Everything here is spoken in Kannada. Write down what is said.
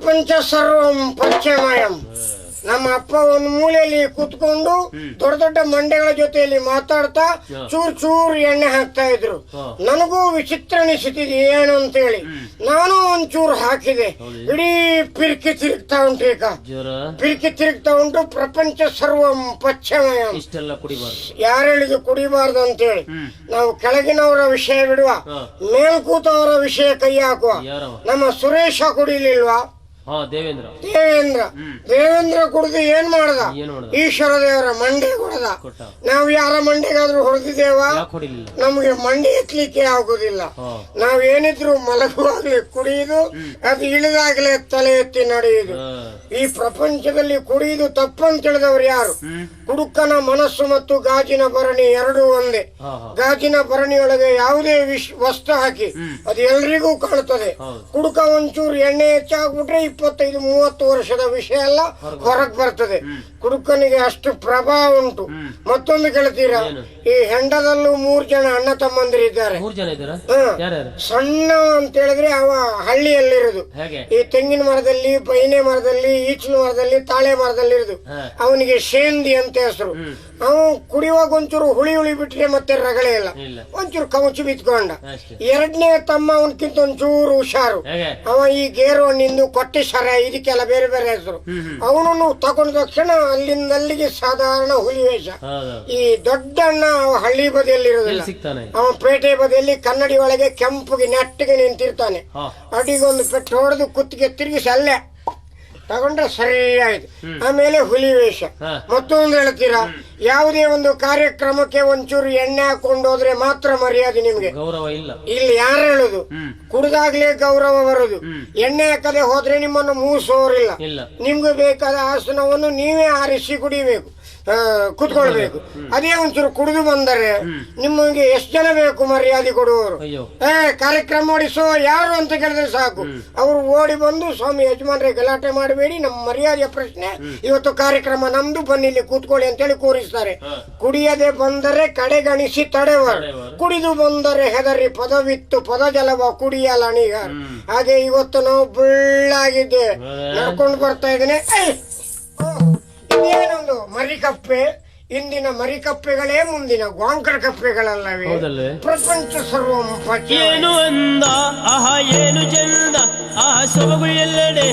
ಪ್ರಪಂಚ ಸರ್ವಂ ಪಶ್ಚಿಮಯಂ. ನಮ್ಮ ಅಪ್ಪ ಒಂದು ಮೂಲೆಯಲ್ಲಿ ಕೂತ್ಕೊಂಡು ದೊಡ್ಡ ದೊಡ್ಡ ಮಂಡೆಗಳ ಜೊತೆಯಲ್ಲಿ ಮಾತಾಡ್ತಾ ಚೂರ್ ಎಣ್ಣೆ ಹಾಕ್ತಾ ಇದ್ರು. ನನಗೂ ವಿಚಿತ್ರ ಅನಿಸುತ್ತಿದೆ ಏನು ಅಂತೇಳಿ ನಾನು ಒಂಚೂರು ಹಾಕಿದೆ. ಇಡೀ ಪಿರ್ಕಿ ತಿರುಗ್ತಾ ಉಂಟು. ಈಗ ಪಿರ್ಕಿ ತಿರುಗ್ತಾ ಉಂಟು. ಪ್ರಪಂಚ ಸರ್ವಂ ಪಶ್ಚಿಮಯಂ. ಯಾರು ಹೇಳಿದ್ರು ಕುಡಿಬಾರ್ದು ಅಂತೇಳಿ? ನಾವು ಕೆಳಗಿನವರ ವಿಷಯ ಬಿಡುವ, ಮೇಲ್ಕೂತವರ ವಿಷಯ ಕೈ ಹಾಕುವ. ನಮ್ಮ ಸುರೇಶ ಕುಡಿಲಿಲ್ವಾ? ದೇವೇಂದ್ರ ಕುಡಿದು ಏನ್ ಮಾಡ್ದ? ಈಶ್ವರ ದೇವರ ಮಂಡೆ ಹೊಡೆದ. ನಾವ್ ಯಾರ ಮಂಡೆಗಾದ್ರೂ ಹೊಡೆದಿದ್ದೇವಾ? ನಮ್ಗೆ ಮಂಡೆ ಎತ್ತಲಿಕ್ಕೆ ಆಗುದಿಲ್ಲ. ನಾವೇನಿದ್ರು ಮಲಗುವಾಗ್ಲೇ ಕುಡಿಯುದು, ಅದು ಇಳಿದಾಗ್ಲೇ ತಲೆ ಎತ್ತಿ ನಡೆಯುದು. ಈ ಪ್ರಪಂಚದಲ್ಲಿ ಕುಡಿಯುದು ತಪ್ಪಂತ ತಿಳಿದವರು ಯಾರು? ಕುಡುಕನ ಮನಸ್ಸು ಮತ್ತು ಗಾಜಿನ ಭರಣಿ ಎರಡೂ ಒಂದೇ. ಗಾಜಿನ ಭರಣಿಯೊಳಗೆ ಯಾವುದೇ ವಸ್ತು ಹಾಕಿ ಅದು ಎಲ್ರಿಗೂ ಕಾಣುತ್ತದೆ. ಕುಡುಕ ಒಂಚೂರು ಎಣ್ಣೆ ಹೆಚ್ಚಾಗ್ಬಿಟ್ರೆ 25-30 ವರ್ಷದ ವಿಷಯ ಎಲ್ಲ ಹೊರಗ್ ಬರ್ತದೆ. ಕುಡುಕನಿಗೆ ಅಷ್ಟು ಪ್ರಭಾವ ಉಂಟು. ಮತ್ತೊಂದು ಕೇಳ್ತೀರಾ? ಈ ಹೆಂಡದಲ್ಲೂ 3 ಜನ ಅಣ್ಣ ತಮ್ಮಂದಿರಿದ್ದಾರೆ. ಸಣ್ಣ ಅಂತ ಹೇಳಿದ್ರೆ ಅವ ಹಳ್ಳಿಯಲ್ಲಿರುದು. ಈ ತೆಂಗಿನ ಮರದಲ್ಲಿ, ಬೈನೆ ಮರದಲ್ಲಿ, ಈಚಲು ಮರದಲ್ಲಿ, ತಾಳೆ ಮರದಲ್ಲಿ ಇರುದು. ಅವನಿಗೆ ಶೇಂದಿ ಅಂತ ಹೆಸರು. ಅವನು ಕುಡಿಯುವಾಗ ಒಂಚೂರು ಹುಳಿ ಬಿಟ್ರೆ ಮತ್ತೆ ರಗಳೆ ಇಲ್ಲ, ಒಂಚೂರು ಕಮಚು ಬಿತ್ಕೊಂಡ. ಎರಡನೇ ತಮ್ಮ ಅವನಕ್ಕಿಂತ ಒಂಚೂರು ಹುಷಾರು. ಅವ ಈ ಗೇರು ಹಣ್ಣಿಂದು ಕೊಟ್ಟೆ ಸರ, ಇದಕ್ಕೆಲ್ಲ ಬೇರೆ ಬೇರೆ ಹೆಸರು. ಅವನನ್ನು ತಗೊಂಡ ತಕ್ಷಣ ಅಲ್ಲಿಂದ ಅಲ್ಲಿಗೆ ಸಾಧಾರಣ ಹುಲಿ ವೇಷ. ಈ ದೊಡ್ಡ ಅಣ್ಣ ಹಳ್ಳಿ ಬದಿಯಲ್ಲಿ ಇರುವುದಿಲ್ಲ, ಅವ ಪೇಟೆ ಬದಿಯಲ್ಲಿ ಕನ್ನಡಿ ಒಳಗೆ ಕೆಂಪುಗೆ ನೆಟ್ಟಿಗೆ ನಿಂತಿರ್ತಾನೆ. ಅಡಿಗೊಂದು ಪೆಟ್ಟು ಹೊಡೆದು ಕುತ್ತಿಗೆ ತಿರುಗಿಸಿ ಅಲ್ಲೇ ತಗೊಂಡ್ರೆ ಸರಿ ಆಯ್ತು. ಆಮೇಲೆ ಹುಲಿ ವೇಷ. ಮತ್ತೊಂದು ಹೇಳ್ತೀರಾ? ಯಾವುದೇ ಒಂದು ಕಾರ್ಯಕ್ರಮಕ್ಕೆ ಒಂಚೂರು ಎಣ್ಣೆ ಹಾಕೊಂಡು ಹೋದ್ರೆ ಮಾತ್ರ ಮರ್ಯಾದೆ ನಿಮ್ಗೆ. ಗೌರವ ಇಲ್ಲ. ಇಲ್ಲಿ ಯಾರು ಹೇಳುದು? ಕುಡ್ದಾಗ್ಲೇ ಗೌರವ ಬರುದು. ಎಣ್ಣೆ ಹಾಕದೆ ಹೋದ್ರೆ ನಿಮ್ಮನ್ನು ಮೂಸೋರಿಲ್ಲ. ನಿಮ್ಗೆ ಬೇಕಾದ ಆಸನವನ್ನು ನೀವೇ ಆರಿಸಿ ಕುಡಿಬೇಕು, ಕುತ್ಕೊಳ್ಬೇಕು. ಅದೇ ಒಂಚೂರು ಕುಡಿದು ಬಂದರೆ ನಿಮಗೆ ಎಷ್ಟು ಜನ ಬೇಕು ಮರ್ಯಾದೆ ಕೊಡುವವರು? ಕಾರ್ಯಕ್ರಮ ಓಡಿಸೋ ಯಾರು ಅಂತ ಕೇಳಿದ್ರೆ ಸಾಕು, ಅವರು ಓಡಿ ಬಂದು ಸ್ವಾಮಿ ಯಜಮಾನ್ರೆ ಗಲಾಟೆ ಮಾಡಬೇಡಿ, ನಮ್ಮ ಮರ್ಯಾದೆಯ ಪ್ರಶ್ನೆ, ಇವತ್ತು ಕಾರ್ಯಕ್ರಮ ನಮ್ದು, ಬನ್ನಿ ಇಲ್ಲಿ ಕೂತ್ಕೊಳ್ಳಿ ಅಂತೇಳಿ ಕೂರಿಸ್ತಾರೆ. ಕುಡಿಯದೆ ಬಂದರೆ ಕಡೆಗಣಿಸಿ ತಡೆವರು, ಕುಡಿದು ಬಂದರೆ ಹೆದರಿ ಪದವಿತ್ತು ಪದಜಲವ ಕುಡಿಯಲಣೀಗ. ಹಾಗೆ ಇವತ್ತು ನಾವು ಬುಳ್ಳಾಗಿದ್ದೆ ನಡ್ಕೊಂಡು ಬರ್ತಾ ಇದ್ದೇನೆ. ಏನೊಂದು ಮರಿಕಪ್ಪೆ, ಇಂದಿನ ಮರಿಕಪ್ಪೆಗಳೇ ಮುಂದಿನ ಗ್ವಾಂಕರ ಕಪ್ಪೆಗಳಲ್ಲವೇ? ಪ್ರಪಂಚ ಸರ್ವಂ ಏನು ಅಂದ, ಆಹಾ ಏನು ಚಂದ, ಆಹಾ ಸೊಬಗು ಎಲ್ಲೆಡೆ